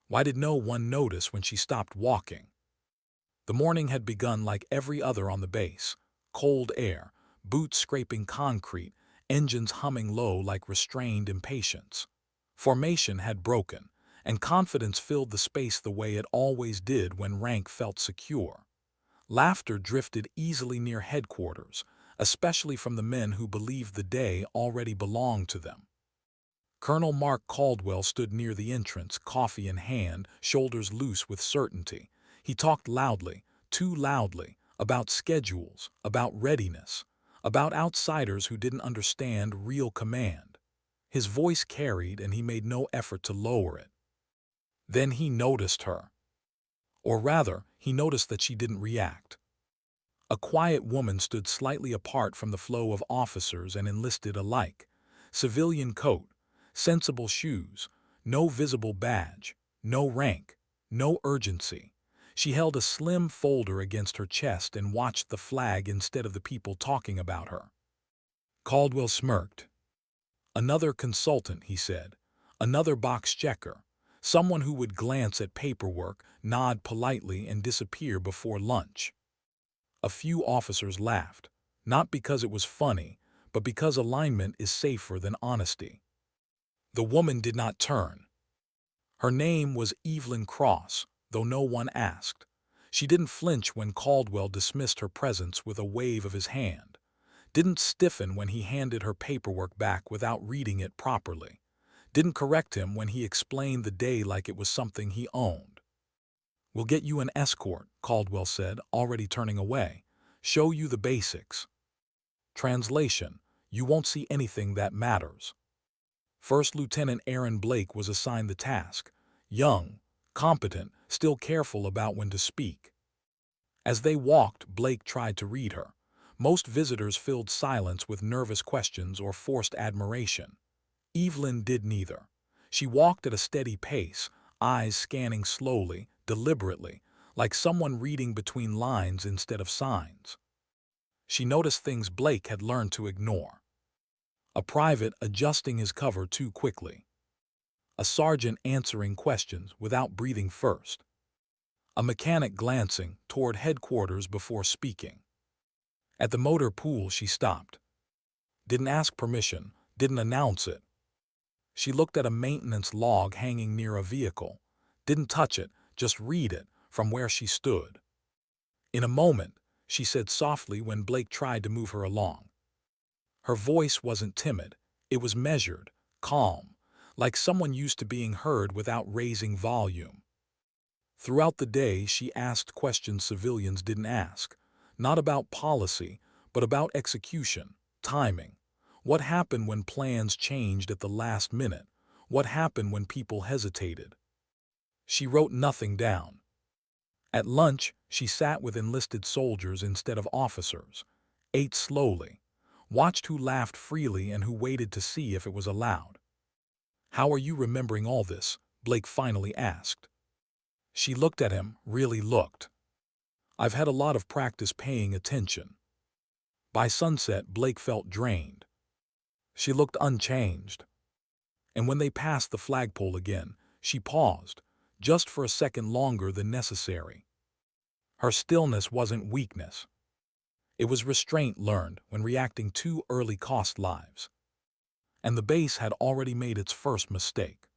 Why did no one notice when she stopped walking? The morning had begun like every other on the base. Cold air, boots scraping concrete, engines humming low like restrained impatience. Formation had broken, and confidence filled the space the way it always did when rank felt secure. Laughter drifted easily near headquarters, especially from the men who believed the day already belonged to them. Colonel Mark Caldwell stood near the entrance, coffee in hand, shoulders loose with certainty. He talked loudly, too loudly, about schedules, about readiness, about outsiders who didn't understand real command. His voice carried, and he made no effort to lower it. Then he noticed her. Or rather, he noticed that she didn't react. A quiet woman stood slightly apart from the flow of officers and enlisted alike. Civilian coat, sensible shoes, no visible badge, no rank, no urgency. She held a slim folder against her chest and watched the flag instead of the people talking about her. Caldwell smirked. Another consultant, he said. Another box checker. Someone who would glance at paperwork, nod politely, and disappear before lunch. A few officers laughed, not because it was funny, but because alignment is safer than honesty. The woman did not turn. Her name was Evelyn Cross, though no one asked. She didn't flinch when Caldwell dismissed her presence with a wave of his hand, didn't stiffen when he handed her paperwork back without reading it properly, didn't correct him when he explained the day like it was something he owned. "We'll get you an escort," Caldwell said, already turning away. "Show you the basics." Translation: you won't see anything that matters. First Lieutenant Aaron Blake was assigned the task. Young, competent, still careful about when to speak. As they walked, Blake tried to read her. Most visitors filled silence with nervous questions or forced admiration. Evelyn did neither. She walked at a steady pace, eyes scanning slowly, deliberately, like someone reading between lines instead of signs. She noticed things Blake had learned to ignore. A private adjusting his cover too quickly. A sergeant answering questions without breathing first. A mechanic glancing toward headquarters before speaking. At the motor pool she stopped. Didn't ask permission, didn't announce it. She looked at a maintenance log hanging near a vehicle. Didn't touch it, just read it from where she stood. "In a moment," she said softly when Blake tried to move her along. Her voice wasn't timid. It was measured, calm, like someone used to being heard without raising volume. Throughout the day, she asked questions civilians didn't ask. Not about policy, but about execution, timing. What happened when plans changed at the last minute? What happened when people hesitated? She wrote nothing down. At lunch, she sat with enlisted soldiers instead of officers, ate slowly, watched who laughed freely and who waited to see if it was allowed. "How are you remembering all this?" Blake finally asked. She looked at him, really looked. "I've had a lot of practice paying attention." By sunset, Blake felt drained. She looked unchanged. And when they passed the flagpole again, she paused, just for a second longer than necessary. Her stillness wasn't weakness. It was restraint learned when reacting too early cost lives. And the base had already made its first mistake.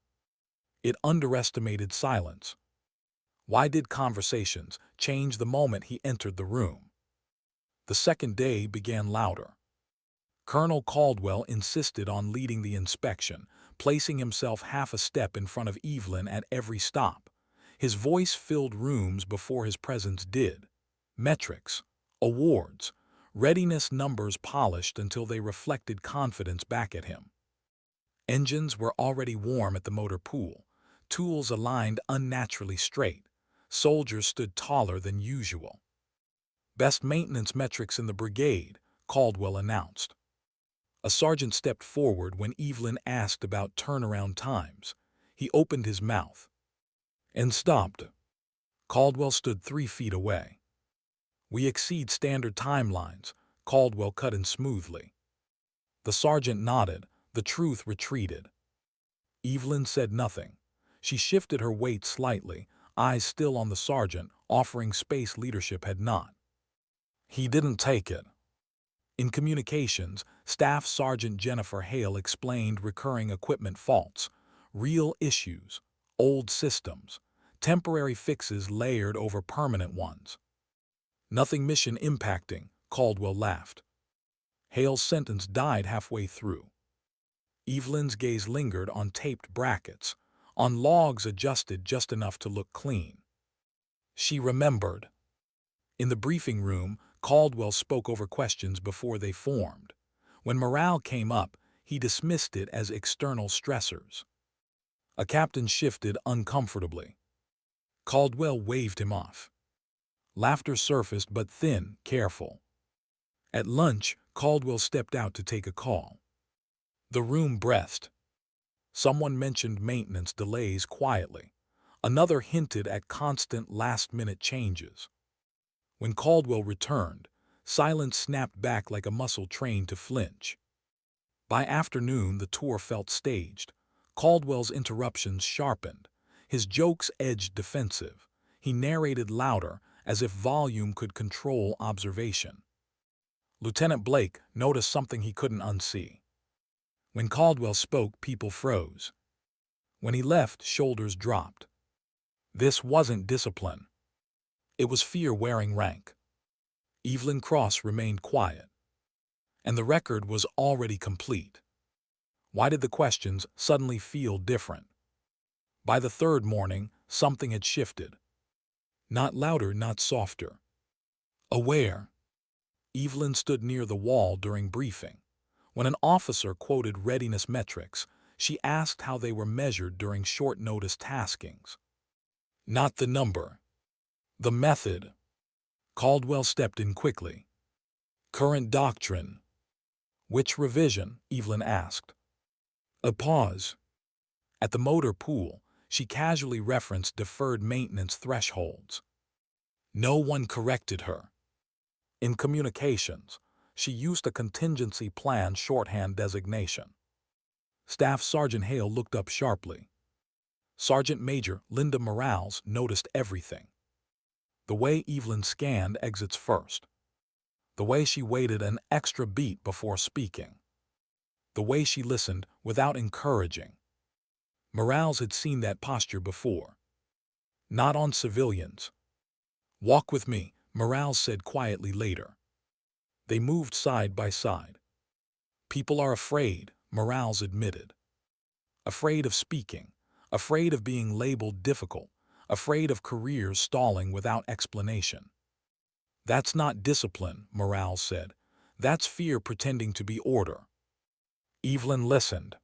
It underestimated silence. Why did conversations change the moment he entered the room? The second day began louder. Colonel Caldwell insisted on leading the inspection, placing himself half a step in front of Evelyn at every stop. His voice filled rooms before his presence did. Metrics, awards, readiness numbers polished until they reflected confidence back at him. Engines were already warm at the motor pool, tools aligned unnaturally straight. Soldiers stood taller than usual. "Best maintenance metrics in the brigade," Caldwell announced. A sergeant stepped forward when Evelyn asked about turnaround times. He opened his mouth and stopped. Caldwell stood 3 feet away. "We exceed standard timelines," Caldwell cut in smoothly. The sergeant nodded. The truth retreated. Evelyn said nothing. She shifted her weight slightly, eyes still on the sergeant, offering space leadership had not. He didn't take it. In communications, Staff Sergeant Jennifer Hale explained recurring equipment faults, real issues, old systems, temporary fixes layered over permanent ones. Nothing mission impacting, Caldwell laughed. Hale's sentence died halfway through. Evelyn's gaze lingered on taped brackets, on logs adjusted just enough to look clean. She remembered. In the briefing room, Caldwell spoke over questions before they formed. When morale came up, he dismissed it as external stressors. A captain shifted uncomfortably. Caldwell waved him off. Laughter surfaced, but thin, careful. At lunch, Caldwell stepped out to take a call. The room breathed. Someone mentioned maintenance delays quietly. Another hinted at constant last-minute changes. When Caldwell returned, silence snapped back like a muscle trained to flinch. By afternoon, the tour felt staged. Caldwell's interruptions sharpened. His jokes edged defensive. He narrated louder, as if volume could control observation. Lieutenant Blake noticed something he couldn't unsee. When Caldwell spoke, people froze. When he left, shoulders dropped. This wasn't discipline. It was fear wearing rank. Evelyn Cross remained quiet. And the record was already complete. Why did the questions suddenly feel different? By the third morning, something had shifted. Not louder, not softer. Aware. Evelyn stood near the wall during briefing. When an officer quoted readiness metrics, she asked how they were measured during short-notice taskings. Not the number. The method. Caldwell stepped in quickly. Current doctrine. Which revision? Evelyn asked. A pause. At the motor pool, she casually referenced deferred maintenance thresholds. No one corrected her. In communications, she used a contingency plan shorthand designation. Staff Sergeant Hale looked up sharply. Sergeant Major Linda Morales noticed everything. The way Evelyn scanned exits first. The way she waited an extra beat before speaking. The way she listened without encouraging. Morales had seen that posture before. Not on civilians. Walk with me, Morales said quietly later. They moved side by side. People are afraid, Morales admitted. Afraid of speaking, afraid of being labeled difficult, afraid of careers stalling without explanation. That's not discipline, Morales said. That's fear pretending to be order. Evelyn listened.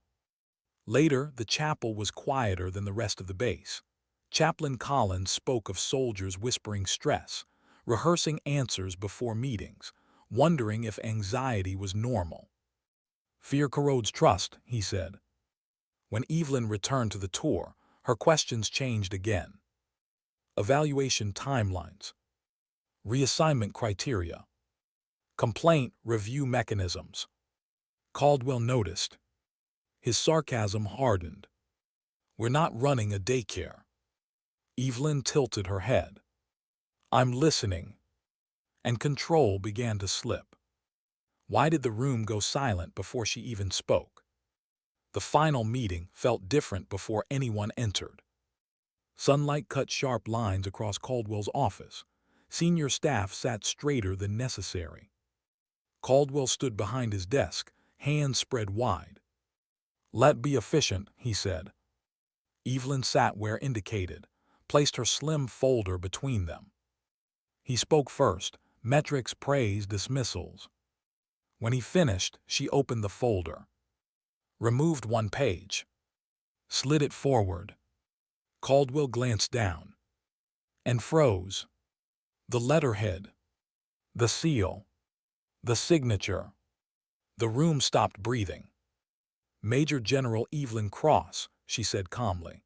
Later, the chapel was quieter than the rest of the base. Chaplain Collins spoke of soldiers whispering stress, rehearsing answers before meetings, wondering if anxiety was normal. Fear corrodes trust, he said. When Evelyn returned to the tour, her questions changed again. Evaluation timelines. Reassignment criteria. Complaint review mechanisms. Caldwell noticed. His sarcasm hardened. We're not running a daycare. Evelyn tilted her head. I'm listening. And control began to slip. Why did the room go silent before she even spoke? The final meeting felt different before anyone entered. Sunlight cut sharp lines across Caldwell's office. Senior staff sat straighter than necessary. Caldwell stood behind his desk, hands spread wide. Let be efficient, he said. Evelyn sat where indicated, placed her slim folder between them. He spoke first, metrics, praise, dismissals. When he finished, she opened the folder. Removed one page. Slid it forward. Caldwell glanced down. And froze. The letterhead. The seal. The signature. The room stopped breathing. Major General Evelyn Cross, she said calmly.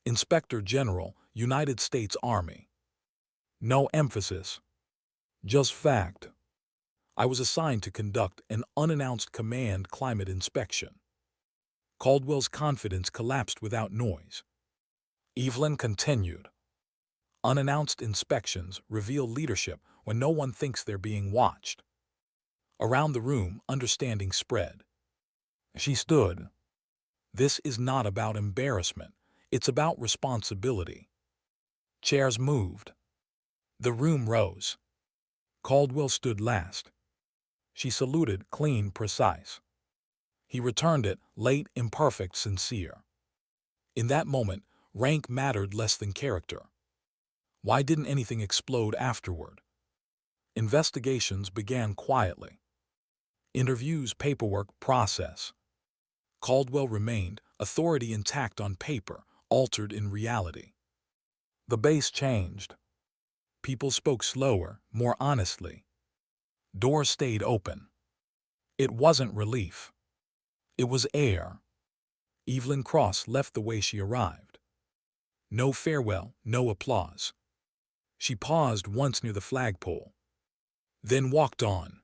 Inspector General, United States Army. No emphasis. Just fact. I was assigned to conduct an unannounced command climate inspection. Caldwell's confidence collapsed without noise. Evelyn continued. Unannounced inspections reveal leadership when no one thinks they're being watched. Around the room, understanding spread. She stood. This is not about embarrassment. It's about responsibility. Chairs moved. The room rose. Caldwell stood last. She saluted, clean, precise. He returned it, late, imperfect, sincere. In that moment, rank mattered less than character. Why didn't anything explode afterward? Investigations began quietly. Interviews, paperwork, process. Caldwell remained, authority intact on paper, altered in reality. The base changed. People spoke slower, more honestly. Doors stayed open. It wasn't relief. It was air. Evelyn Cross left the way she arrived. No farewell, no applause. She paused once near the flagpole, then walked on,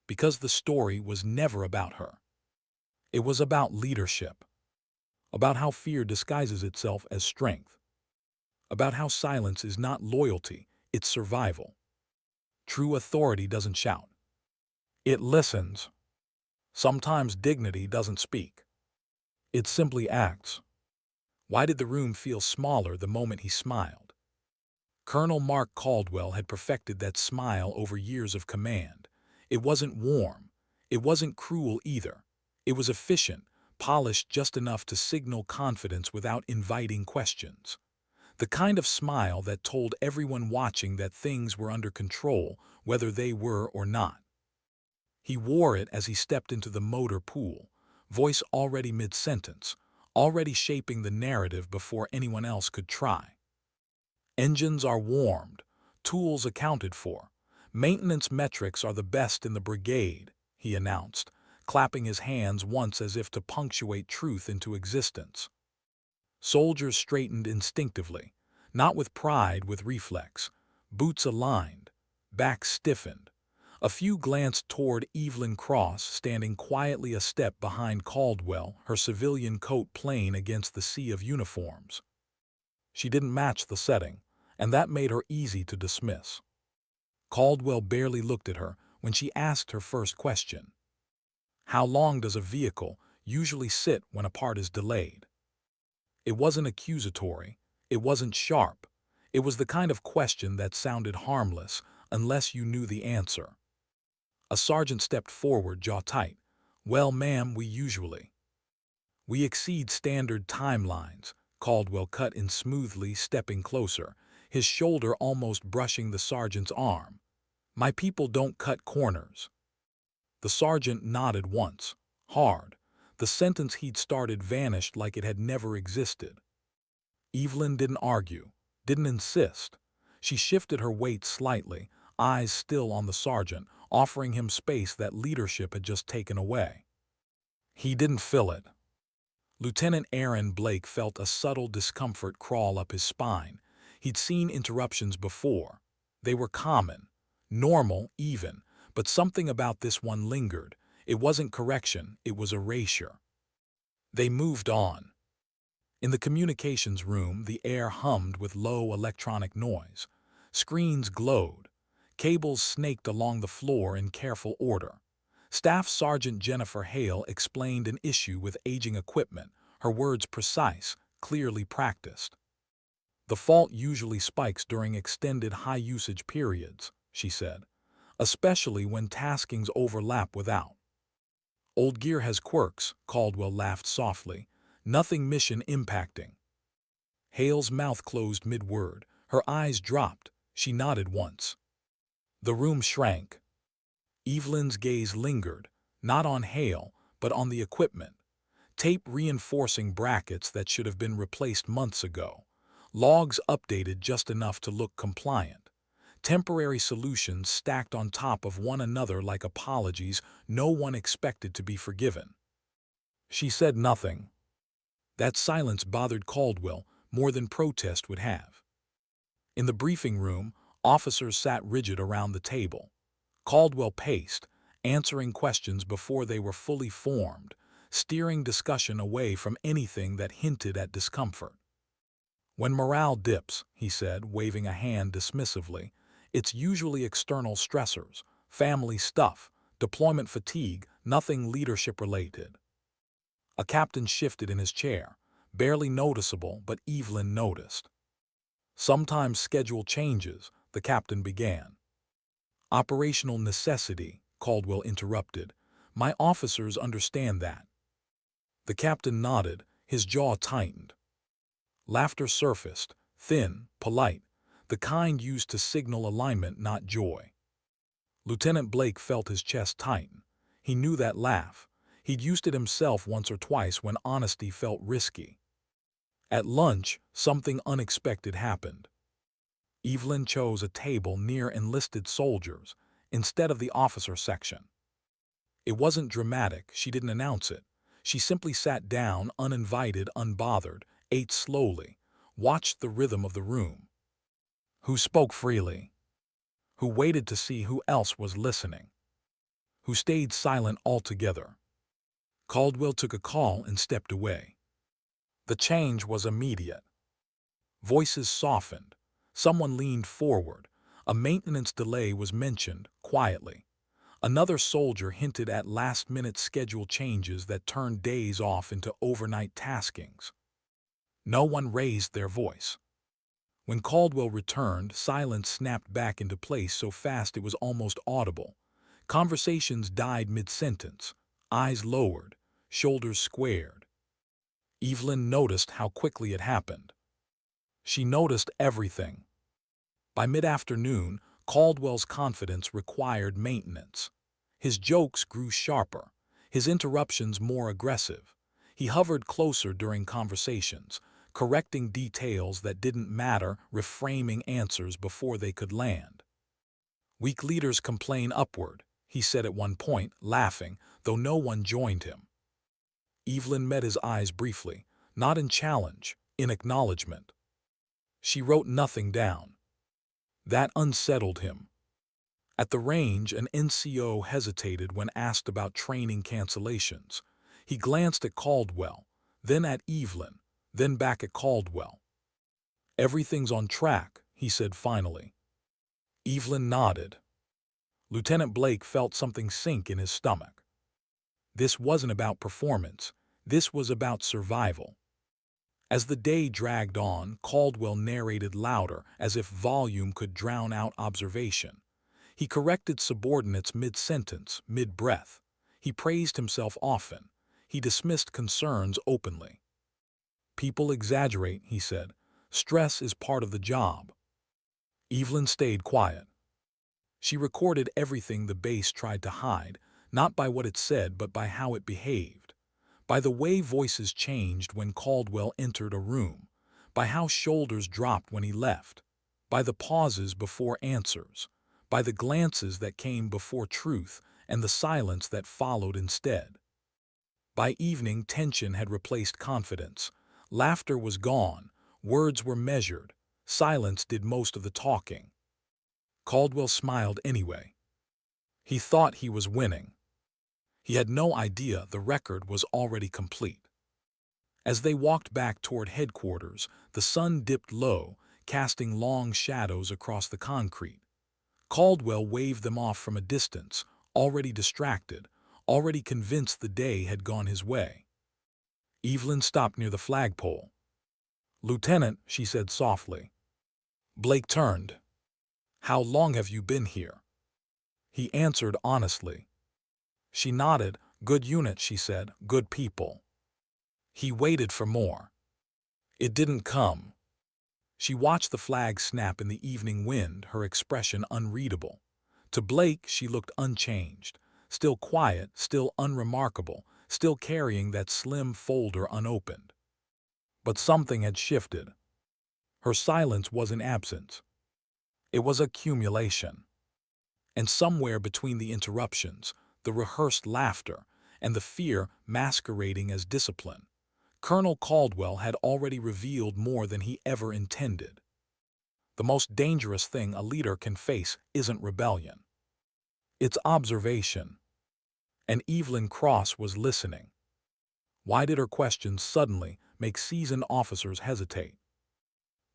because the story was never about her. It was about leadership, about how fear disguises itself as strength, about how silence is not loyalty, it's survival. True authority doesn't shout. It listens. Sometimes dignity doesn't speak. It simply acts. Why did the room feel smaller the moment he smiled? Colonel Mark Caldwell had perfected that smile over years of command. It wasn't warm. It wasn't cruel either. It was efficient, polished just enough to signal confidence without inviting questions. The kind of smile that told everyone watching that things were under control, whether they were or not. He wore it as he stepped into the motor pool, voice already mid-sentence, already shaping the narrative before anyone else could try. Engines are warmed, tools accounted for. Maintenance metrics are the best in the brigade, he announced, clapping his hands once as if to punctuate truth into existence. Soldiers straightened instinctively, not with pride, with reflex. Boots aligned, backs stiffened. A few glanced toward Evelyn Cross, standing quietly a step behind Caldwell, her civilian coat plain against the sea of uniforms. She didn't match the setting, and that made her easy to dismiss. Caldwell barely looked at her when she asked her first question. How long does a vehicle usually sit when a part is delayed? It wasn't accusatory. It wasn't sharp. It was the kind of question that sounded harmless unless you knew the answer. A sergeant stepped forward, jaw tight. Well, ma'am, we exceed standard timelines, Caldwell cut in smoothly, stepping closer, his shoulder almost brushing the sergeant's arm. My people don't cut corners. The sergeant nodded once, hard. The sentence he'd started vanished like it had never existed. Evelyn didn't argue, didn't insist. She shifted her weight slightly, eyes still on the sergeant, offering him space that leadership had just taken away. He didn't fill it. Lieutenant Aaron Blake felt a subtle discomfort crawl up his spine. He'd seen interruptions before. They were common, normal even, but something about this one lingered. It wasn't correction, it was erasure. They moved on. In the communications room, the air hummed with low electronic noise. Screens glowed. Cables snaked along the floor in careful order. Staff Sergeant Jennifer Hale explained an issue with aging equipment, her words precise, clearly practiced. The fault usually spikes during extended high-usage periods, she said, especially when taskings overlap without. Old gear has quirks, Caldwell laughed softly. Nothing mission impacting. Hale's mouth closed mid-word. Her eyes dropped. She nodded once. The room shrank. Evelyn's gaze lingered, not on Hale, but on the equipment. Tape reinforcing brackets that should have been replaced months ago. Logs updated just enough to look compliant. Temporary solutions stacked on top of one another like apologies no one expected to be forgiven. She said nothing. That silence bothered Caldwell more than protest would have. In the briefing room, officers sat rigid around the table. Caldwell paced, answering questions before they were fully formed, steering discussion away from anything that hinted at discomfort. When morale dips, he said, waving a hand dismissively, it's usually external stressors, family stuff, deployment fatigue, nothing leadership-related. A captain shifted in his chair, barely noticeable, but Evelyn noticed. Sometimes schedule changes, the captain began. Operational necessity, Caldwell interrupted. My officers understand that. The captain nodded, his jaw tightened. Laughter surfaced, thin, polite, the kind used to signal alignment, not joy. Lieutenant Blake felt his chest tighten. He knew that laugh. He'd used it himself once or twice when honesty felt risky. At lunch, something unexpected happened. Evelyn chose a table near enlisted soldiers instead of the officer section. It wasn't dramatic, she didn't announce it. She simply sat down, uninvited, unbothered, ate slowly, watched the rhythm of the room. Who spoke freely? Who waited to see who else was listening? Who stayed silent altogether? Caldwell took a call and stepped away. The change was immediate. Voices softened. Someone leaned forward. A maintenance delay was mentioned, quietly. Another soldier hinted at last-minute schedule changes that turned days off into overnight taskings. No one raised their voice. When Caldwell returned, silence snapped back into place so fast it was almost audible. Conversations died mid-sentence, eyes lowered, shoulders squared. Evelyn noticed how quickly it happened. She noticed everything. By mid-afternoon, Caldwell's confidence required maintenance. His jokes grew sharper, his interruptions more aggressive. He hovered closer during conversations, correcting details that didn't matter, reframing answers before they could land. Weak leaders complain upward, he said at one point, laughing, though no one joined him. Evelyn met his eyes briefly, not in challenge, in acknowledgement. She wrote nothing down. That unsettled him. At the range, an NCO hesitated when asked about training cancellations. He glanced at Caldwell, then at Evelyn, then back at Caldwell. Everything's on track, he said finally. Evelyn nodded. Lieutenant Blake felt something sink in his stomach. This wasn't about performance. This was about survival. As the day dragged on, Caldwell narrated louder, as if volume could drown out observation. He corrected subordinates mid-sentence, mid-breath. He praised himself often. He dismissed concerns openly. People exaggerate, he said. Stress is part of the job. Evelyn stayed quiet. She recorded everything the base tried to hide, not by what it said but by how it behaved. By the way voices changed when Caldwell entered a room, by how shoulders dropped when he left, by the pauses before answers, by the glances that came before truth and the silence that followed instead. By evening, tension had replaced confidence. Laughter was gone, words were measured, silence did most of the talking. Caldwell smiled anyway. He thought he was winning. He had no idea the record was already complete. As they walked back toward headquarters, the sun dipped low, casting long shadows across the concrete. Caldwell waved them off from a distance, already distracted, already convinced the day had gone his way. Evelyn stopped near the flagpole. "Lieutenant," she said softly. Blake turned. "How long have you been here?" He answered honestly. She nodded. "Good unit," she said, "good people." He waited for more. It didn't come. She watched the flag snap in the evening wind, her expression unreadable. To Blake, she looked unchanged, still quiet, still unremarkable, still carrying that slim folder unopened. But something had shifted. Her silence wasn't absence. It was accumulation. And somewhere between the interruptions, the rehearsed laughter, and the fear masquerading as discipline, Colonel Caldwell had already revealed more than he ever intended. The most dangerous thing a leader can face isn't rebellion. It's observation. And Evelyn Cross was listening. Why did her questions suddenly make seasoned officers hesitate?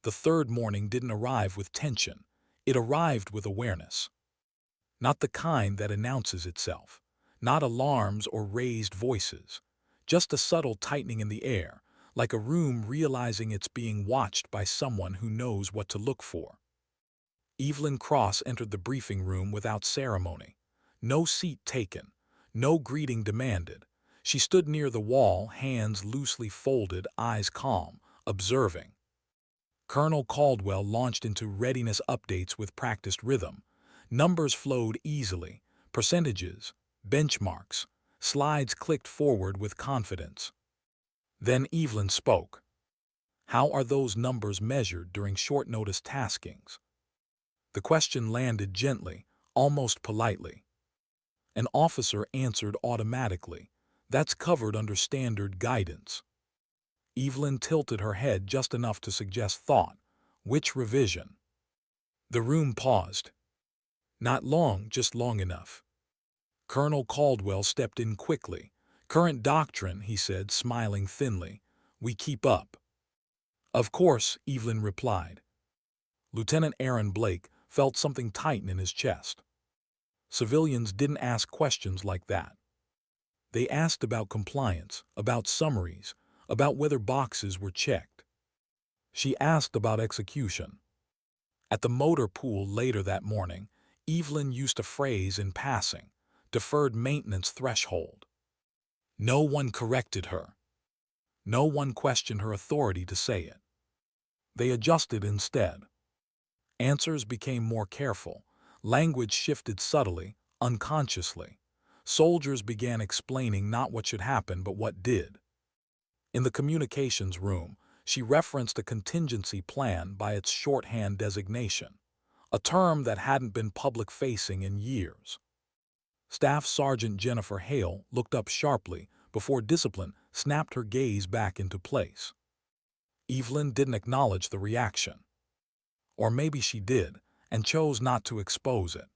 The third morning didn't arrive with tension. It arrived with awareness. Not the kind that announces itself. Not alarms or raised voices. Just a subtle tightening in the air, like a room realizing it's being watched by someone who knows what to look for. Evelyn Cross entered the briefing room without ceremony. No seat taken. No greeting demanded. She stood near the wall, hands loosely folded, eyes calm, observing. Colonel Caldwell launched into readiness updates with practiced rhythm. Numbers flowed easily, percentages, benchmarks, slides clicked forward with confidence. Then Evelyn spoke. How are those numbers measured during short-notice taskings? The question landed gently, almost politely. An officer answered automatically. That's covered under standard guidance. Evelyn tilted her head just enough to suggest thought. Which revision? The room paused. Not long, just long enough. Colonel Caldwell stepped in quickly. Current doctrine, he said, smiling thinly. We keep up. Of course, Evelyn replied. Lieutenant Aaron Blake felt something tighten in his chest. Civilians didn't ask questions like that. They asked about compliance, about summaries, about whether boxes were checked. She asked about execution. At the motor pool later that morning, Evelyn used a phrase in passing, deferred maintenance threshold. No one corrected her. No one questioned her authority to say it. They adjusted instead. Answers became more careful. Language shifted subtly, unconsciously. Soldiers began explaining not what should happen but what did. In the communications room, she referenced a contingency plan by its shorthand designation, a term that hadn't been public-facing in years. Staff Sergeant Jennifer Hale looked up sharply before discipline snapped her gaze back into place. Evelyn didn't acknowledge the reaction. Or maybe she did, and chose not to expose it.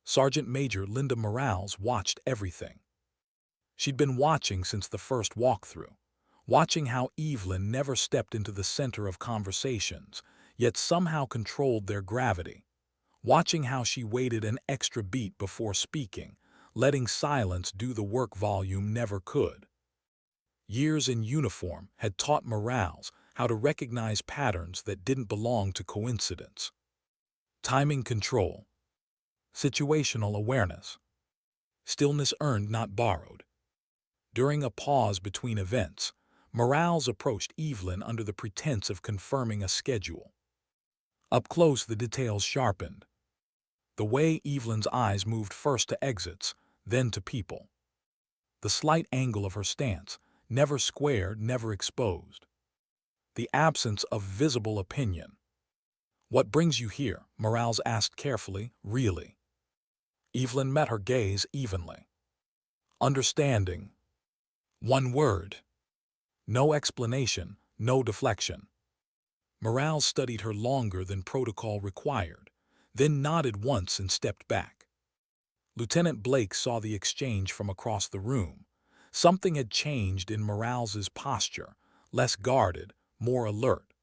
Sergeant Major Linda Morales watched everything. She'd been watching since the first walkthrough, watching how Evelyn never stepped into the center of conversations, yet somehow controlled their gravity, watching how she waited an extra beat before speaking, letting silence do the work volume never could. Years in uniform had taught Morales how to recognize patterns that didn't belong to coincidence. Timing control, situational awareness, stillness earned not borrowed. During a pause between events, Morales approached Evelyn under the pretense of confirming a schedule. Up close, the details sharpened. The way Evelyn's eyes moved first to exits, then to people. The slight angle of her stance, never squared, never exposed. The absence of visible opinion. What brings you here? Morales asked carefully. Really? Evelyn met her gaze evenly. Understanding. One word. No explanation, no deflection. Morales studied her longer than protocol required, then nodded once and stepped back. Lieutenant Blake saw the exchange from across the room. Something had changed in Morales's posture, less guarded, more alert,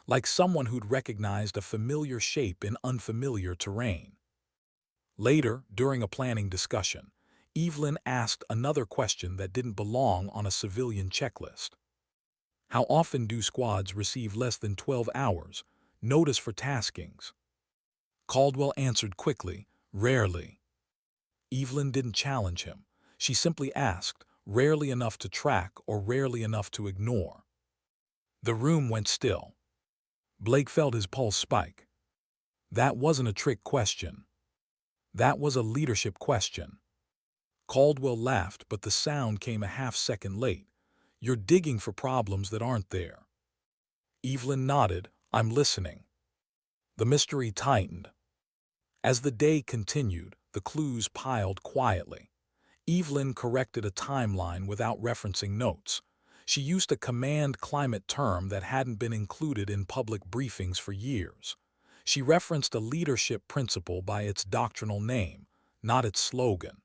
like someone who'd recognized a familiar shape in unfamiliar terrain. Later, during a planning discussion, Evelyn asked another question that didn't belong on a civilian checklist. How often do squads receive less than 12 hours notice for taskings? Caldwell answered quickly, rarely. Evelyn didn't challenge him. She simply asked, rarely enough to track or rarely enough to ignore. The room went still. Blake felt his pulse spike. That wasn't a trick question. That was a leadership question. Caldwell laughed, but the sound came a half-second late. You're digging for problems that aren't there. Evelyn nodded. I'm listening. The mystery tightened. As the day continued, the clues piled quietly. Evelyn corrected a timeline without referencing notes. She used a command climate term that hadn't been included in public briefings for years. She referenced a leadership principle by its doctrinal name, not its slogan.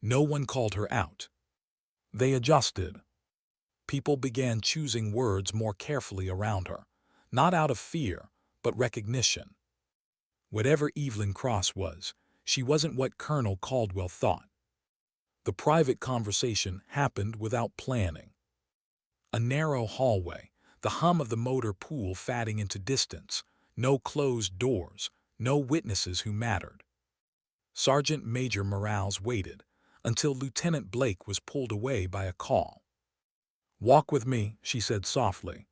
No one called her out. They adjusted. People began choosing words more carefully around her. not out of fear, but recognition. Whatever Evelyn Cross was, she wasn't what Colonel Caldwell thought. The private conversation happened without planning. A narrow hallway, the hum of the motor pool fading into distance, no closed doors, no witnesses who mattered. Sergeant Major Morales waited until Lieutenant Blake was pulled away by a call. "Walk with me," she said softly.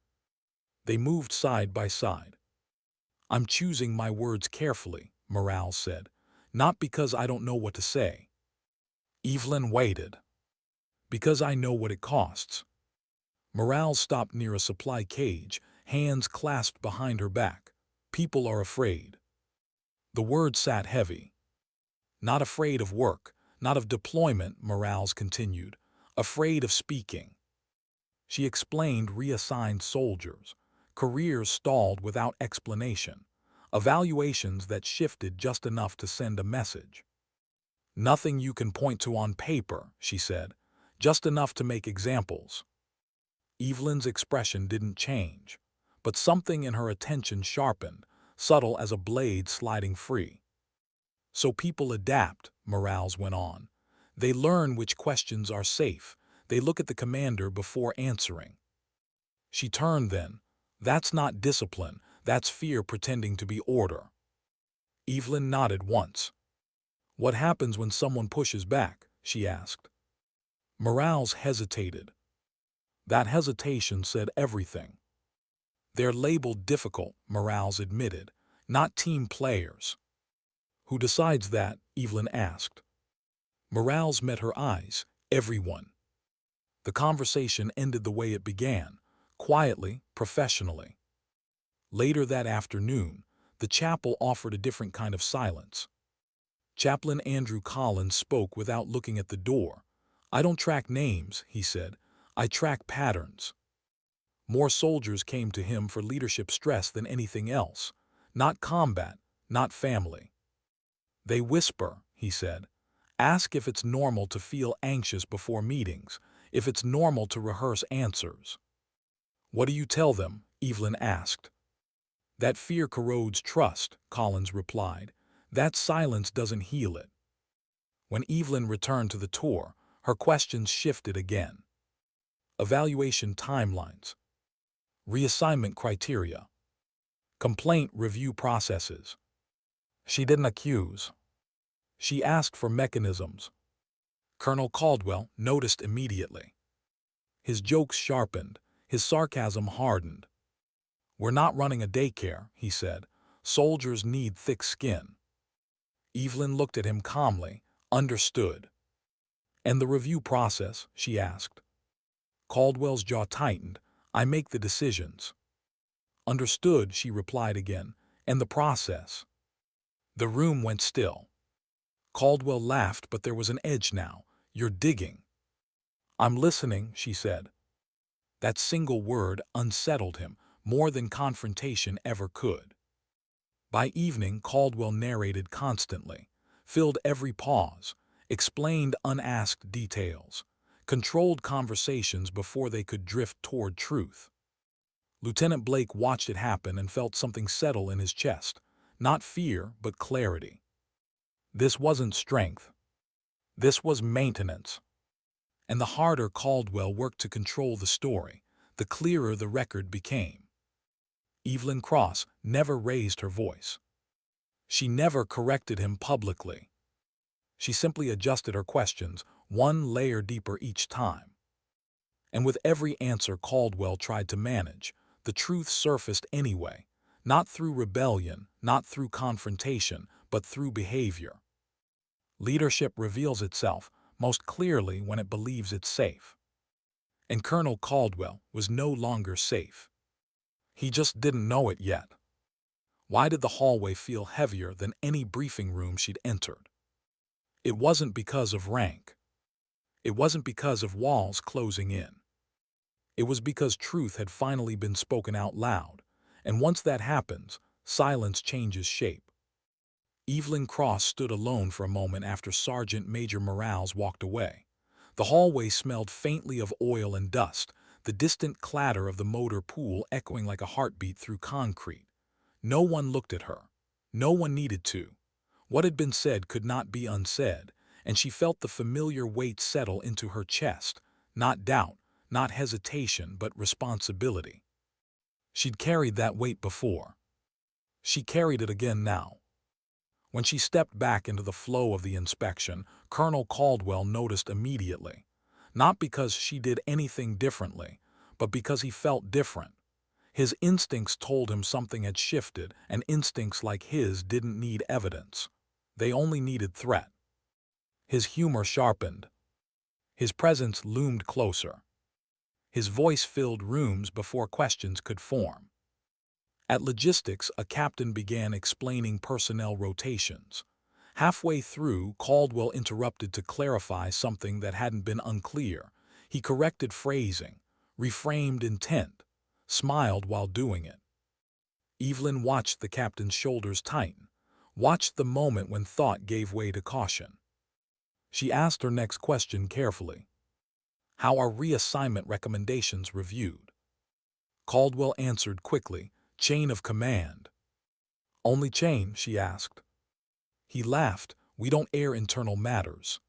They moved side by side. "I'm choosing my words carefully," Morales said, "not because I don't know what to say." Evelyn waited. "Because I know what it costs." Morales stopped near a supply cage, hands clasped behind her back. "People are afraid." The word sat heavy. "Not afraid of work, not of deployment," Morales continued. "Afraid of speaking." She explained reassigned soldiers, careers stalled without explanation, evaluations that shifted just enough to send a message. "Nothing you can point to on paper," she said, "just enough to make examples." Evelyn's expression didn't change, but something in her attention sharpened, subtle as a blade sliding free. "So people adapt," Morales went on. "They learn which questions are safe. They look at the commander before answering." She turned then. "That's not discipline, that's fear pretending to be order." Evelyn nodded once. "What happens when someone pushes back?" she asked. Morales hesitated. That hesitation said everything. "They're labeled difficult," Morales admitted, "not team players." "Who decides that?" Evelyn asked. Morales met her eyes. "Everyone." The conversation ended the way it began, quietly, professionally. Later that afternoon, the chapel offered a different kind of silence. Chaplain Andrew Collins spoke without looking at the door. "I don't track names," he said. "I track patterns." More soldiers came to him for leadership stress than anything else. Not combat, not family. "They whisper," he said. "Ask if it's normal to feel anxious before meetings, if it's normal to rehearse answers." "What do you tell them?" Evelyn asked. "That fear corrodes trust," Collins replied. "That silence doesn't heal it." When Evelyn returned to the tour, her questions shifted again. Evaluation timelines. Reassignment criteria. Complaint review processes. She didn't accuse. She asked for mechanisms. Colonel Caldwell noticed immediately. His jokes sharpened, his sarcasm hardened. "We're not running a daycare," he said. "Soldiers need thick skin." Evelyn looked at him calmly, understood. "And the review process?" she asked. Caldwell's jaw tightened. "I make the decisions." "Understood," she replied again. "And the process?" The room went still. Caldwell laughed, but there was an edge now. "You're digging." "I'm listening," she said. That single word unsettled him, more than confrontation ever could. By evening, Caldwell narrated constantly, filled every pause, explained unasked details, controlled conversations before they could drift toward truth. Lieutenant Blake watched it happen and felt something settle in his chest, not fear, but clarity. This wasn't strength. This was maintenance. And the harder Caldwell worked to control the story, the clearer the record became. Evelyn Cross never raised her voice. She never corrected him publicly. She simply adjusted her questions, one layer deeper each time. And with every answer Caldwell tried to manage, the truth surfaced anyway, not through rebellion, not through confrontation, but through behavior. Leadership reveals itself most clearly when it believes it's safe. And Colonel Caldwell was no longer safe. He just didn't know it yet. Why did the hallway feel heavier than any briefing room she'd entered? It wasn't because of rank. It wasn't because of walls closing in. It was because truth had finally been spoken out loud, and once that happens, silence changes shape. Evelyn Cross stood alone for a moment after Sergeant Major Morales walked away. The hallway smelled faintly of oil and dust, the distant clatter of the motor pool echoing like a heartbeat through concrete. No one looked at her. No one needed to. What had been said could not be unsaid, and she felt the familiar weight settle into her chest, not doubt, not hesitation, but responsibility. She'd carried that weight before. She carried it again now. When she stepped back into the flow of the inspection, Colonel Caldwell noticed immediately. Not because she did anything differently, but because he felt different. His instincts told him something had shifted, and instincts like his didn't need evidence. They only needed threat. His humor sharpened. His presence loomed closer. His voice filled rooms before questions could form. At logistics, a captain began explaining personnel rotations. Halfway through, Caldwell interrupted to clarify something that hadn't been unclear. He corrected phrasing, reframed intent, smiled while doing it. Evelyn watched the captain's shoulders tighten, watched the moment when thought gave way to caution. She asked her next question carefully. How are reassignment recommendations reviewed? Caldwell answered quickly, chain of command. Only chain, she asked. He laughed. We don't air internal matters.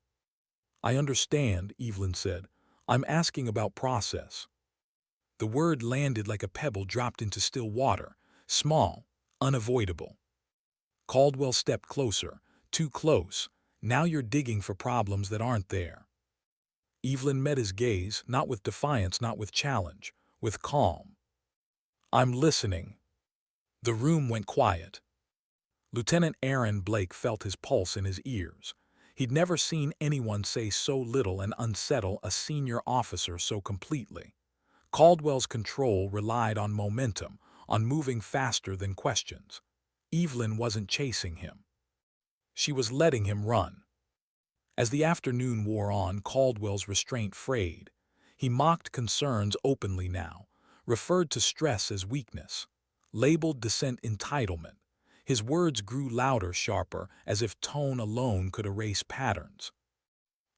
I understand, Evelyn said. I'm asking about process. The word landed like a pebble dropped into still water, small, unavoidable. Caldwell stepped closer, too close. Now you're digging for problems that aren't there. Evelyn met his gaze, not with defiance, not with challenge, with calm. I'm listening. The room went quiet. Lieutenant Aaron Blake felt his pulse in his ears. He'd never seen anyone say so little and unsettle a senior officer so completely. Caldwell's control relied on momentum, on moving faster than questions. Evelyn wasn't chasing him. She was letting him run. As the afternoon wore on, Caldwell's restraint frayed. He mocked concerns openly now, referred to stress as weakness, labeled dissent entitlement. His words grew louder, sharper, as if tone alone could erase patterns.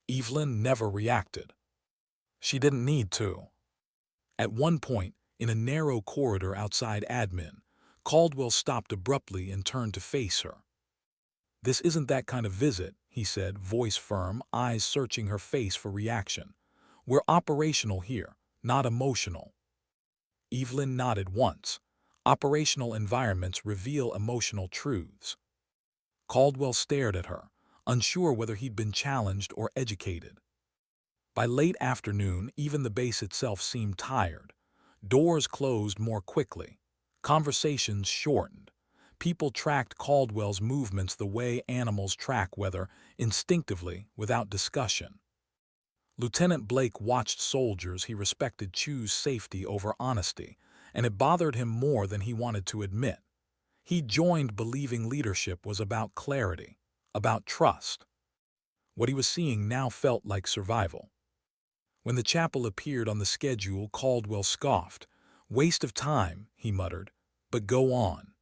Evelyn never reacted. She didn't need to. At one point, in a narrow corridor outside admin, Caldwell stopped abruptly and turned to face her. This isn't that kind of visit, he said, voice firm, eyes searching her face for reaction. We're operational here, not emotional. Evelyn nodded once. Operational environments reveal emotional truths. Caldwell stared at her, unsure whether he'd been challenged or educated. By late afternoon, even the base itself seemed tired. Doors closed more quickly. Conversations shortened. People tracked Caldwell's movements the way animals track weather, instinctively, without discussion. Lieutenant Blake watched soldiers he respected choose safety over honesty, and it bothered him more than he wanted to admit. He joined believing leadership was about clarity, about trust. What he was seeing now felt like survival. When the chapel appeared on the schedule, Caldwell scoffed. Waste of time, he muttered, but go on.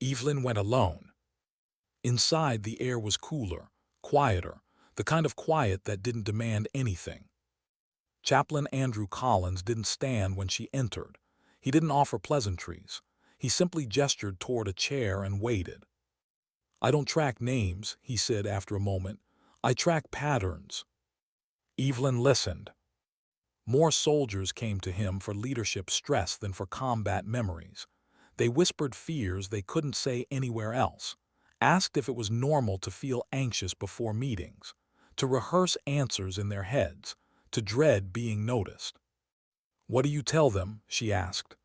Evelyn went alone. Inside, the air was cooler, quieter, the kind of quiet that didn't demand anything. Chaplain Andrew Collins didn't stand when she entered. He didn't offer pleasantries. He simply gestured toward a chair and waited. I don't track names, he said after a moment. I track patterns. Evelyn listened. More soldiers came to him for leadership stress than for combat memories. They whispered fears they couldn't say anywhere else, asked if it was normal to feel anxious before meetings, to rehearse answers in their heads, to dread being noticed. What do you tell them? She asked.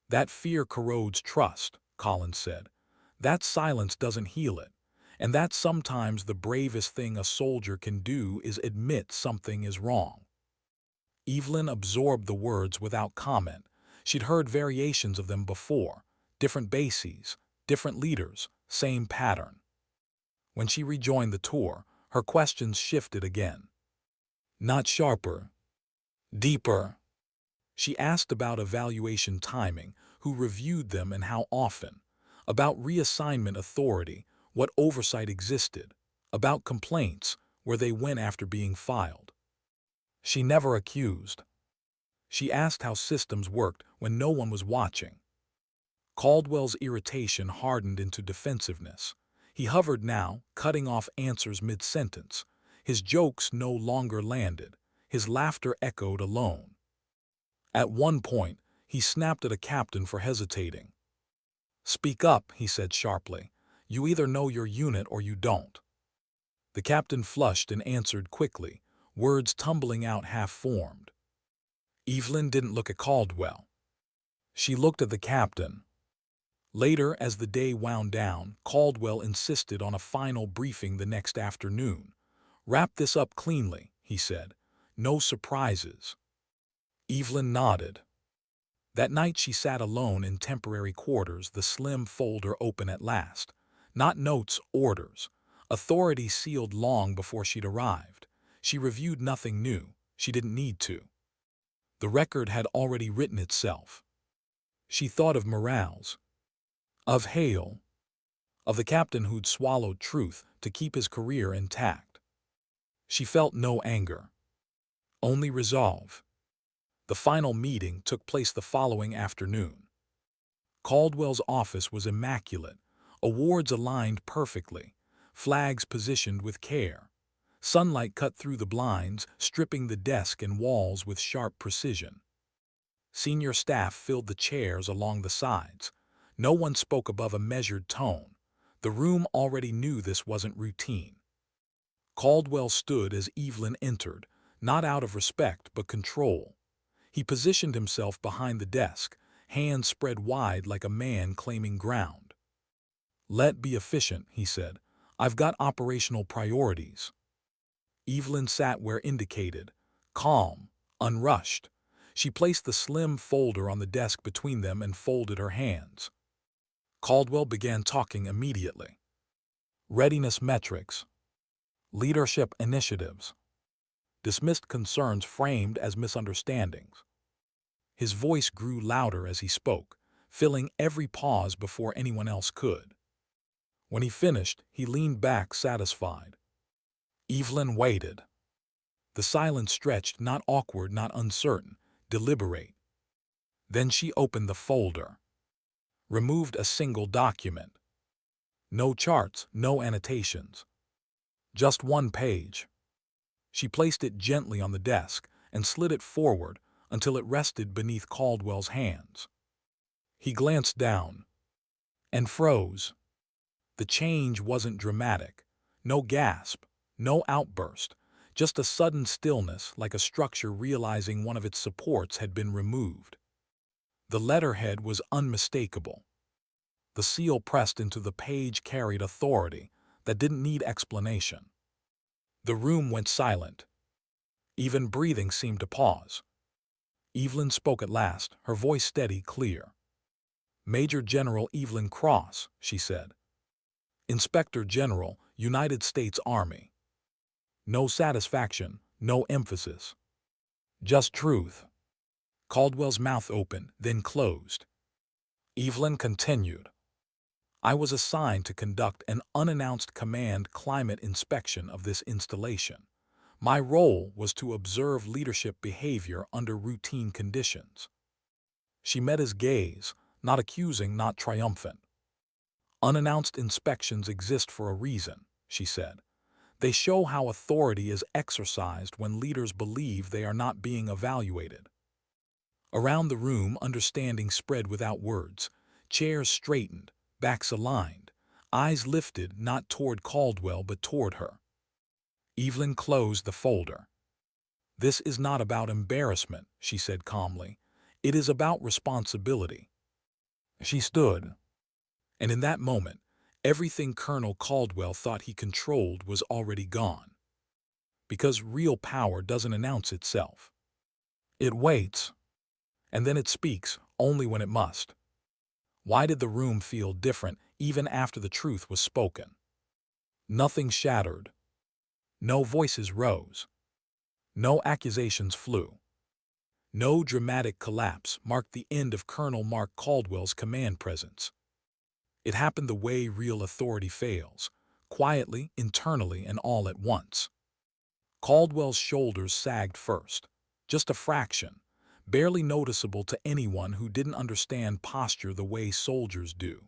That fear corrodes trust, Collins said. That silence doesn't heal it, and that sometimes the bravest thing a soldier can do is admit something is wrong. Evelyn absorbed the words without comment. She'd heard variations of them before, different bases, different leaders, same pattern. When she rejoined the tour, her questions shifted again. Not sharper, deeper. She asked about evaluation timing, who reviewed them and how often, about reassignment authority, what oversight existed, about complaints, where they went after being filed. She never accused. She asked how systems worked when no one was watching. Caldwell's irritation hardened into defensiveness. He hovered now, cutting off answers mid-sentence. His jokes no longer landed. His laughter echoed alone. At one point, he snapped at a captain for hesitating. "Speak up," he said sharply. "You either know your unit or you don't." The captain flushed and answered quickly, words tumbling out half-formed. Evelyn didn't look at Caldwell. She looked at the captain. Later, as the day wound down, Caldwell insisted on a final briefing the next afternoon. "Wrap this up cleanly," he said. "No surprises." Evelyn nodded. That night she sat alone in temporary quarters, the slim folder open at last. Not notes, orders. Authority sealed long before she'd arrived. She reviewed nothing new. She didn't need to. The record had already written itself. She thought of morals, of Hale, of the captain who'd swallowed truth to keep his career intact. She felt no anger, only resolve. The final meeting took place the following afternoon. Caldwell's office was immaculate, awards aligned perfectly, flags positioned with care. Sunlight cut through the blinds, stripping the desk and walls with sharp precision. Senior staff filled the chairs along the sides. No one spoke above a measured tone. The room already knew this wasn't routine. Caldwell stood as Evelyn entered, not out of respect but control. He positioned himself behind the desk, hands spread wide like a man claiming ground. "Let be efficient," he said. "I've got operational priorities." Evelyn sat where indicated, calm, unrushed. She placed the slim folder on the desk between them and folded her hands. Caldwell began talking immediately. Readiness metrics, leadership initiatives, dismissed concerns framed as misunderstandings. His voice grew louder as he spoke, filling every pause before anyone else could. When he finished, he leaned back satisfied. Evelyn waited. The silence stretched, not awkward, not uncertain, deliberate. Then she opened the folder, removed a single document. No charts, no annotations. Just one page. She placed it gently on the desk and slid it forward until it rested beneath Caldwell's hands. He glanced down and froze. The change wasn't dramatic. No gasp, no outburst, just a sudden stillness like a structure realizing one of its supports had been removed. The letterhead was unmistakable. The seal pressed into the page carried authority that didn't need explanation. The room went silent. Even breathing seemed to pause. Evelyn spoke at last, her voice steady, clear. "Major General Evelyn Cross," she said. "Inspector General, United States Army." No satisfaction, no emphasis. Just truth. Caldwell's mouth opened, then closed. Evelyn continued. "I was assigned to conduct an unannounced command climate inspection of this installation. My role was to observe leadership behavior under routine conditions." She met his gaze, not accusing, not triumphant. "Unannounced inspections exist for a reason," she said. "They show how authority is exercised when leaders believe they are not being evaluated." Around the room, understanding spread without words. Chairs straightened, backs aligned, eyes lifted not toward Caldwell but toward her. Evelyn closed the folder. "This is not about embarrassment," she said calmly. "It is about responsibility." She stood. And in that moment, everything Colonel Caldwell thought he controlled was already gone. Because real power doesn't announce itself. It waits. And then it speaks, only when it must. Why did the room feel different even after the truth was spoken? Nothing shattered. No voices rose. No accusations flew. No dramatic collapse marked the end of Colonel Mark Caldwell's command presence. It happened the way real authority fails, quietly, internally, and all at once. Caldwell's shoulders sagged first, just a fraction. barely noticeable to anyone who didn't understand posture the way soldiers do.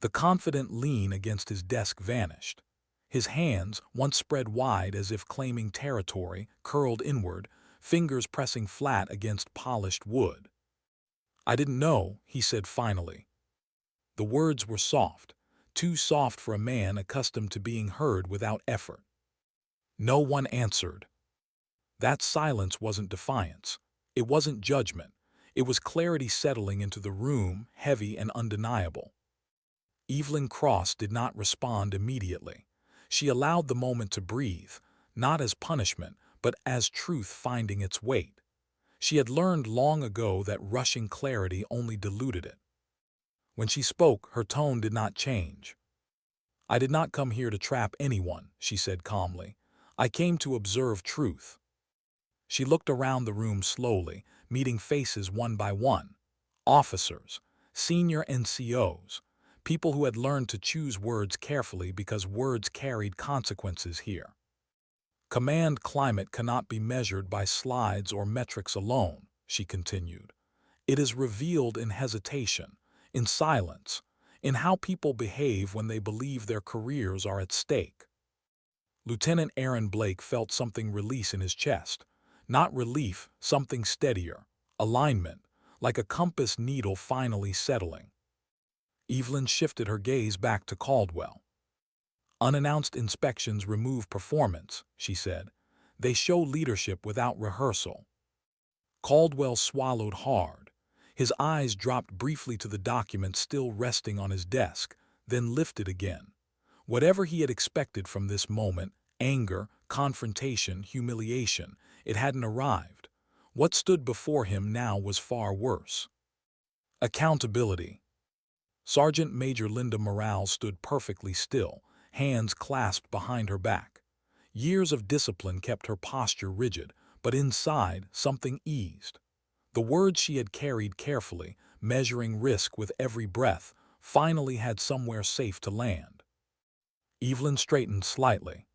The confident lean against his desk vanished. His hands, once spread wide as if claiming territory, curled inward, fingers pressing flat against polished wood. "I didn't know," he said finally. The words were soft, too soft for a man accustomed to being heard without effort. No one answered. That silence wasn't defiance. It wasn't judgment. It was clarity settling into the room, heavy and undeniable. Evelyn Cross did not respond immediately. She allowed the moment to breathe, not as punishment, but as truth finding its weight. She had learned long ago that rushing clarity only diluted it. When she spoke, her tone did not change. "I did not come here to trap anyone," she said calmly. "I came to observe truth." She looked around the room slowly, meeting faces one by one. Officers, senior NCOs, people who had learned to choose words carefully because words carried consequences here. "Command climate cannot be measured by slides or metrics alone," she continued. "It is revealed in hesitation, in silence, in how people behave when they believe their careers are at stake." Lieutenant Aaron Blake felt something release in his chest. Not relief, something steadier. Alignment, like a compass needle finally settling. Evelyn shifted her gaze back to Caldwell. "Unannounced inspections remove performance," she said. "They show leadership without rehearsal." Caldwell swallowed hard. His eyes dropped briefly to the document still resting on his desk, then lifted again. Whatever he had expected from this moment, anger, confrontation, humiliation, it hadn't arrived. What stood before him now was far worse. Accountability. Sergeant Major Linda Morale stood perfectly still, hands clasped behind her back. Years of discipline kept her posture rigid, but inside something eased. The words she had carried carefully, measuring risk with every breath, finally had somewhere safe to land. Evelyn straightened slightly.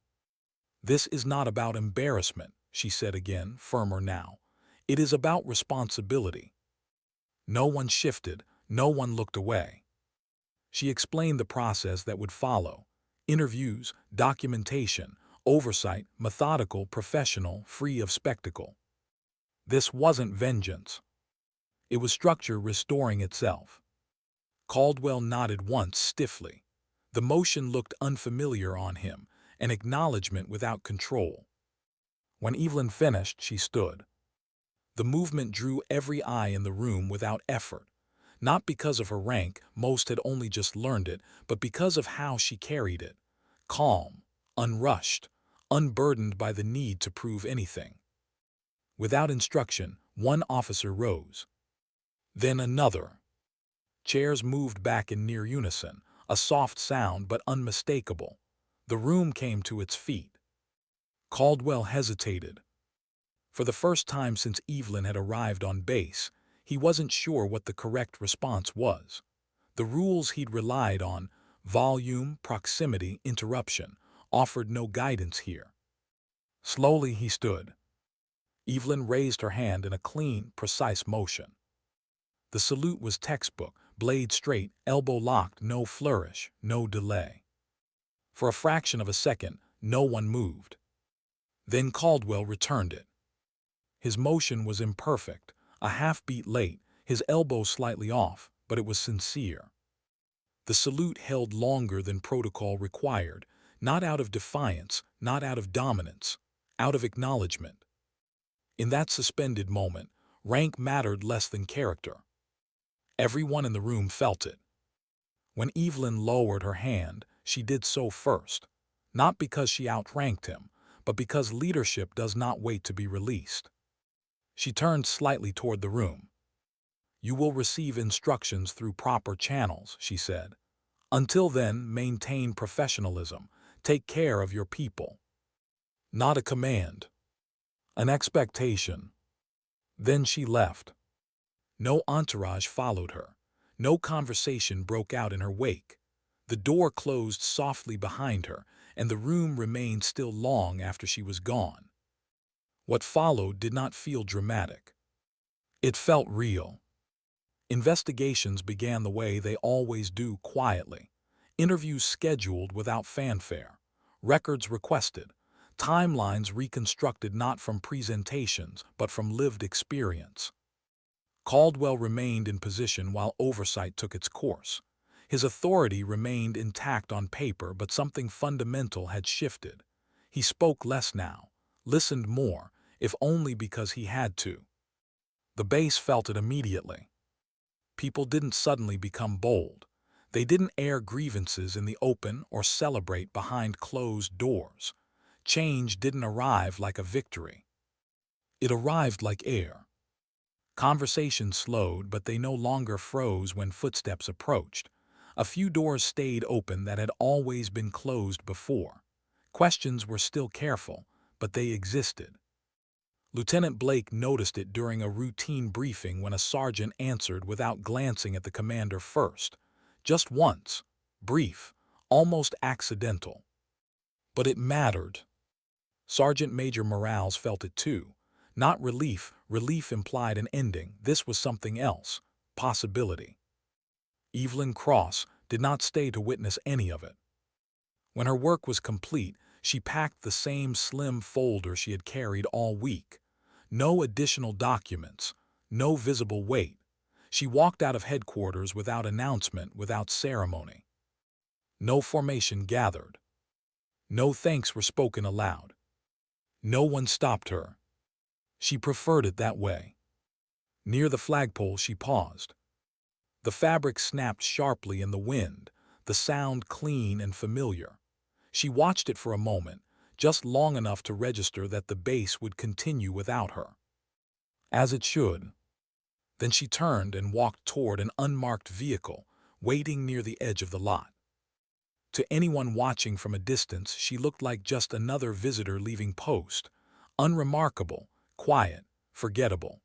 "This is not about embarrassment," she said again, firmer now. "It is about responsibility." No one shifted, no one looked away. She explained the process that would follow. Interviews, documentation, oversight, methodical, professional, free of spectacle. This wasn't vengeance. It was structure restoring itself. Caldwell nodded once stiffly. The motion looked unfamiliar on him, an acknowledgement without control. When Evelyn finished, she stood. The movement drew every eye in the room without effort. Not because of her rank, most had only just learned it, but because of how she carried it. Calm, unrushed, unburdened by the need to prove anything. Without instruction, one officer rose. Then another. Chairs moved back in near unison, a soft sound but unmistakable. The room came to its feet. Caldwell hesitated. For the first time since Evelyn had arrived on base, he wasn't sure what the correct response was. The rules he'd relied on, volume, proximity, interruption, offered no guidance here. Slowly he stood. Evelyn raised her hand in a clean, precise motion. The salute was textbook, blade straight, elbow locked, no flourish, no delay. For a fraction of a second, no one moved. Then Caldwell returned it. His motion was imperfect, a half-beat late, his elbow slightly off, but it was sincere. The salute held longer than protocol required, not out of defiance, not out of dominance, out of acknowledgement. In that suspended moment, rank mattered less than character. Everyone in the room felt it. When Evelyn lowered her hand, she did so first, not because she outranked him, but because leadership does not wait to be released. She turned slightly toward the room. "You will receive instructions through proper channels," she said. "Until then, maintain professionalism. Take care of your people." Not a command. An expectation. Then she left. No entourage followed her. No conversation broke out in her wake. The door closed softly behind her, and the room remained still long after she was gone. What followed did not feel dramatic. It felt real. Investigations began the way they always do, quietly. Interviews scheduled without fanfare. Records requested. Timelines reconstructed not from presentations, but from lived experience. Caldwell remained in position while oversight took its course. His authority remained intact on paper, but something fundamental had shifted. He spoke less now, listened more, if only because he had to. The base felt it immediately. People didn't suddenly become bold. They didn't air grievances in the open or celebrate behind closed doors. Change didn't arrive like a victory. It arrived like air. Conversations slowed, but they no longer froze when footsteps approached. A few doors stayed open that had always been closed before. Questions were still careful, but they existed. Lieutenant Blake noticed it during a routine briefing when a sergeant answered without glancing at the commander first. Just once. Brief. Almost accidental. But it mattered. Sergeant Major Morales felt it too. Not relief. Relief implied an ending. This was something else. Possibility. Evelyn Cross did not stay to witness any of it. When her work was complete, she packed the same slim folder she had carried all week. No additional documents, no visible weight. She walked out of headquarters without announcement, without ceremony. No formation gathered. No thanks were spoken aloud. No one stopped her. She preferred it that way. Near the flagpole she paused. The fabric snapped sharply in the wind, the sound clean and familiar. She watched it for a moment, just long enough to register that the base would continue without her. As it should. Then she turned and walked toward an unmarked vehicle, waiting near the edge of the lot. To anyone watching from a distance, she looked like just another visitor leaving post, unremarkable, quiet, forgettable.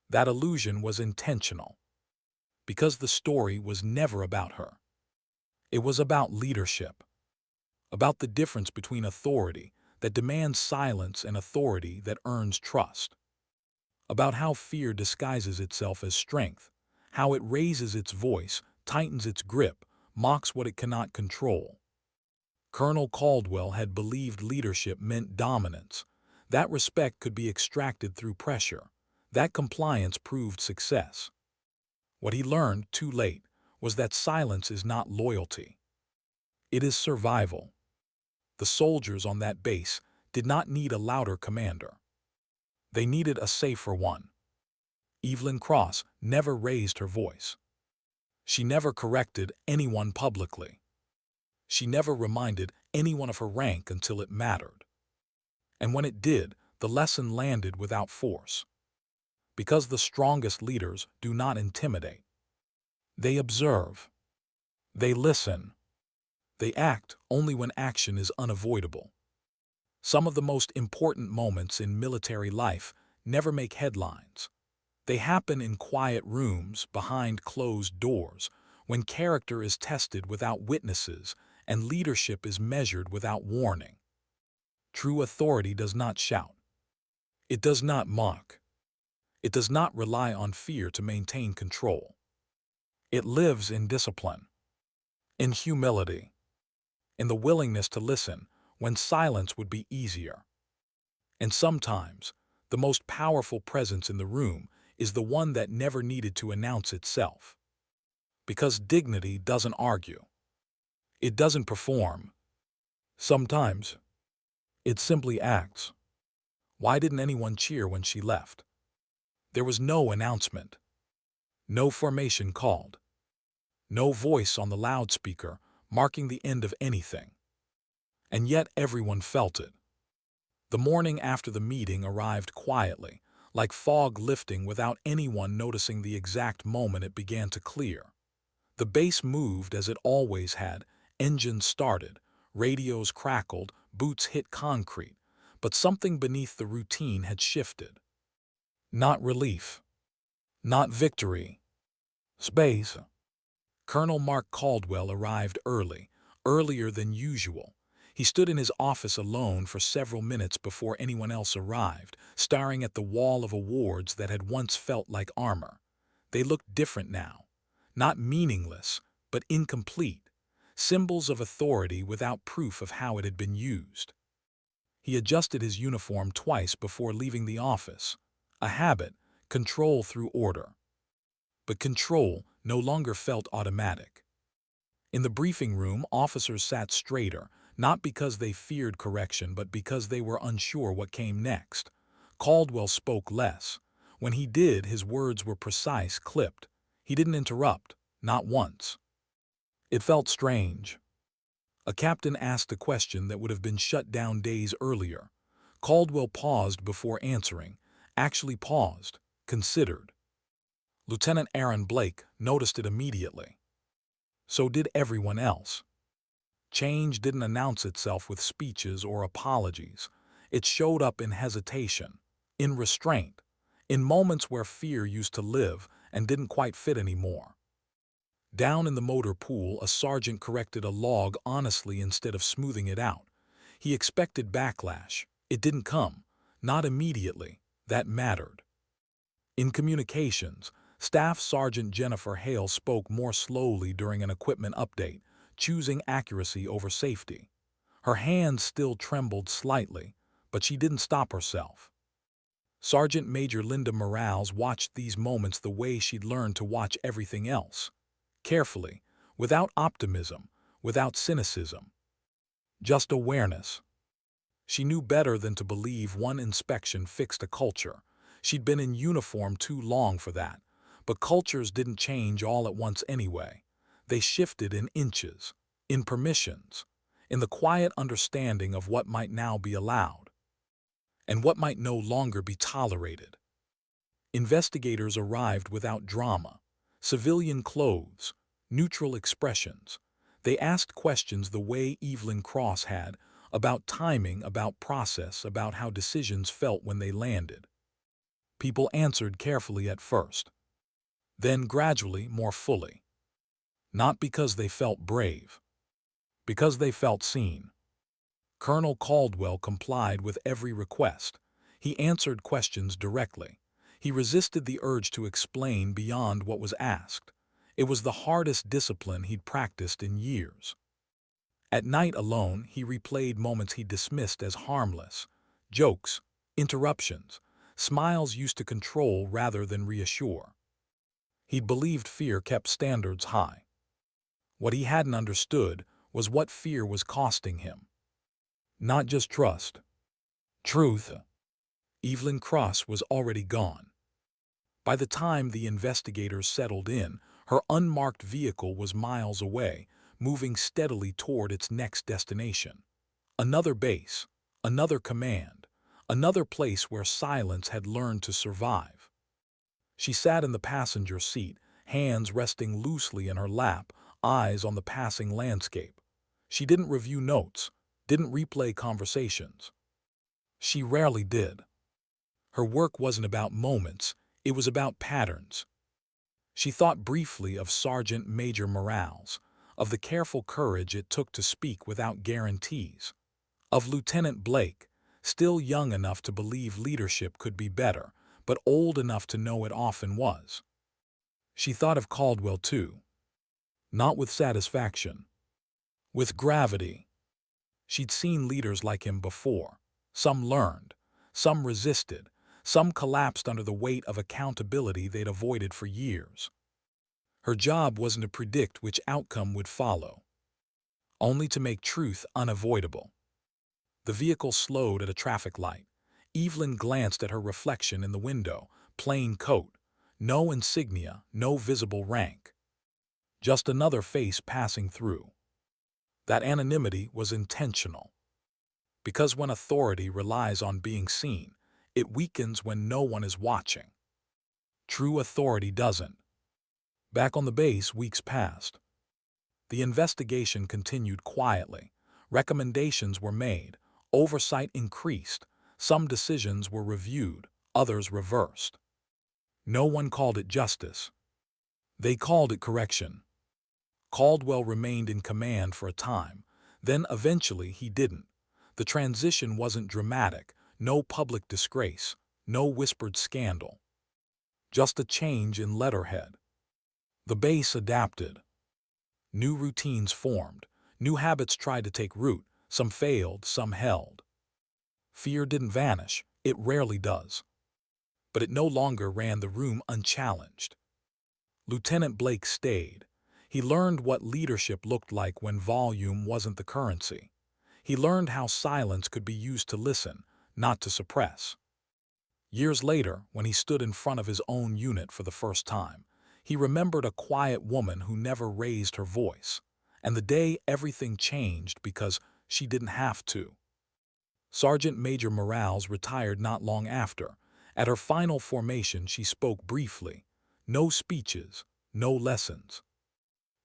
That illusion was intentional, because the story was never about her. It was about leadership, about the difference between authority that demands silence and authority that earns trust, about how fear disguises itself as strength, how it raises its voice, tightens its grip, mocks what it cannot control. Colonel Caldwell had believed leadership meant dominance. That respect could be extracted through pressure. That compliance proved success. What he learned too late was that silence is not loyalty. It is survival. The soldiers on that base did not need a louder commander. They needed a safer one. Evelyn Cross never raised her voice. She never corrected anyone publicly. She never reminded anyone of her rank until it mattered. And when it did, the lesson landed without force. Because the strongest leaders do not intimidate. They observe. They listen. They act only when action is unavoidable. Some of the most important moments in military life never make headlines. They happen in quiet rooms, behind closed doors, when character is tested without witnesses and leadership is measured without warning. True authority does not shout. It does not mock. It does not rely on fear to maintain control. It lives in discipline, in humility, in the willingness to listen when silence would be easier. And sometimes, the most powerful presence in the room is the one that never needed to announce itself. Because dignity doesn't argue. It doesn't perform. Sometimes, it simply acts. Why didn't anyone cheer when she left? There was no announcement. No formation called. No voice on the loudspeaker marking the end of anything. And yet everyone felt it. The morning after the meeting arrived quietly, like fog lifting without anyone noticing the exact moment it began to clear. The base moved as it always had, engines started, radios crackled, boots hit concrete, but something beneath the routine had shifted. Not relief. Not victory. Space. Colonel Mark Caldwell arrived early, earlier than usual. He stood in his office alone for several minutes before anyone else arrived, staring at the wall of awards that had once felt like armor. They looked different now. Not meaningless, but incomplete. Symbols of authority without proof of how it had been used. He adjusted his uniform twice before leaving the office. A habit, control through order. But control no longer felt automatic. In the briefing room, officers sat straighter, not because they feared correction, but because they were unsure what came next. Caldwell spoke less. When he did, his words were precise, clipped. He didn't interrupt, not once. It felt strange. A captain asked a question that would have been shut down days earlier. Caldwell paused before answering, actually paused, considered. Lieutenant Aaron Blake noticed it immediately. So did everyone else. Change didn't announce itself with speeches or apologies. It showed up in hesitation, in restraint, in moments where fear used to live and didn't quite fit anymore. Down in the motor pool, a sergeant corrected a log honestly instead of smoothing it out. He expected backlash. It didn't come. Not immediately. That mattered. In communications, Staff Sergeant Jennifer Hale spoke more slowly during an equipment update, choosing accuracy over safety. Her hands still trembled slightly, but she didn't stop herself. Sergeant Major Linda Morales watched these moments the way she'd learned to watch everything else. Carefully, without optimism, without cynicism. Just awareness. She knew better than to believe one inspection fixed a culture. She'd been in uniform too long for that. But cultures didn't change all at once anyway. They shifted in inches, in permissions, in the quiet understanding of what might now be allowed, and what might no longer be tolerated. Investigators arrived without drama, civilian clothes, neutral expressions. They asked questions the way Evelyn Cross had, about timing, about process, about how decisions felt when they landed. People answered carefully at first, then gradually more fully. Not because they felt brave, because they felt seen. Colonel Caldwell complied with every request. He answered questions directly. He resisted the urge to explain beyond what was asked. It was the hardest discipline he'd practiced in years. At night alone, he replayed moments he dismissed as harmless. Jokes, interruptions, smiles used to control rather than reassure. He'd believed fear kept standards high. What he hadn't understood was what fear was costing him. Not just trust. Truth. Evelyn Cross was already gone. By the time the investigators settled in, her unmarked vehicle was miles away, moving steadily toward its next destination. Another base, another command, another place where silence had learned to survive. She sat in the passenger seat, hands resting loosely in her lap, eyes on the passing landscape. She didn't review notes, didn't replay conversations. She rarely did. Her work wasn't about moments, it was about patterns. She thought briefly of Sergeant Major Morales, of the careful courage it took to speak without guarantees, of Lieutenant Blake, still young enough to believe leadership could be better, but old enough to know it often was. She thought of Caldwell too, not with satisfaction, with gravity. She'd seen leaders like him before. Some learned, some resisted, some collapsed under the weight of accountability they'd avoided for years. Her job wasn't to predict which outcome would follow, only to make truth unavoidable. The vehicle slowed at a traffic light. Evelyn glanced at her reflection in the window, plain coat, no insignia, no visible rank. Just another face passing through. That anonymity was intentional. Because when authority relies on being seen, it weakens when no one is watching. True authority doesn't. Back on the base, weeks passed. The investigation continued quietly. Recommendations were made. Oversight increased. Some decisions were reviewed, others reversed. No one called it justice. They called it correction. Caldwell remained in command for a time. Then eventually he didn't. The transition wasn't dramatic, no public disgrace, no whispered scandal. Just a change in letterhead. The base adapted. New routines formed. New habits tried to take root. Some failed, some held. Fear didn't vanish. It rarely does. But it no longer ran the room unchallenged. Lieutenant Blake stayed. He learned what leadership looked like when volume wasn't the currency. He learned how silence could be used to listen, not to suppress. Years later, when he stood in front of his own unit for the first time, he remembered a quiet woman who never raised her voice, and the day everything changed because she didn't have to. Sergeant Major Morales retired not long after. At her final formation, she spoke briefly. No speeches, no lessons.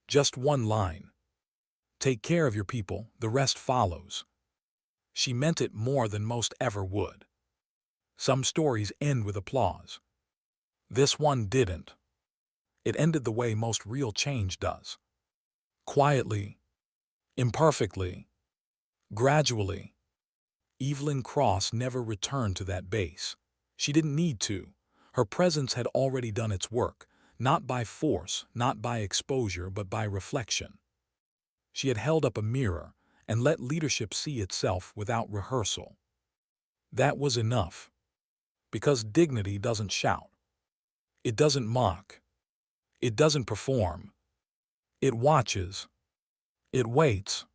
Just one line. Take care of your people, the rest follows. She meant it more than most ever would. Some stories end with applause. This one didn't. It ended the way most real change does. Quietly, imperfectly, gradually. Evelyn Cross never returned to that base. She didn't need to. Her presence had already done its work, not by force, not by exposure, but by reflection. She had held up a mirror and let leadership see itself without rehearsal. That was enough. Because dignity doesn't shout. It doesn't mock. It doesn't perform. It watches. It waits.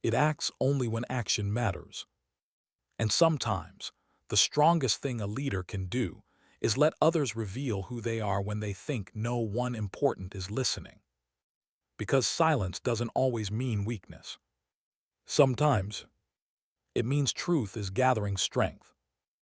It acts only when action matters. And sometimes, the strongest thing a leader can do is let others reveal who they are when they think no one important is listening. Because silence doesn't always mean weakness. Sometimes, it means truth is gathering strength.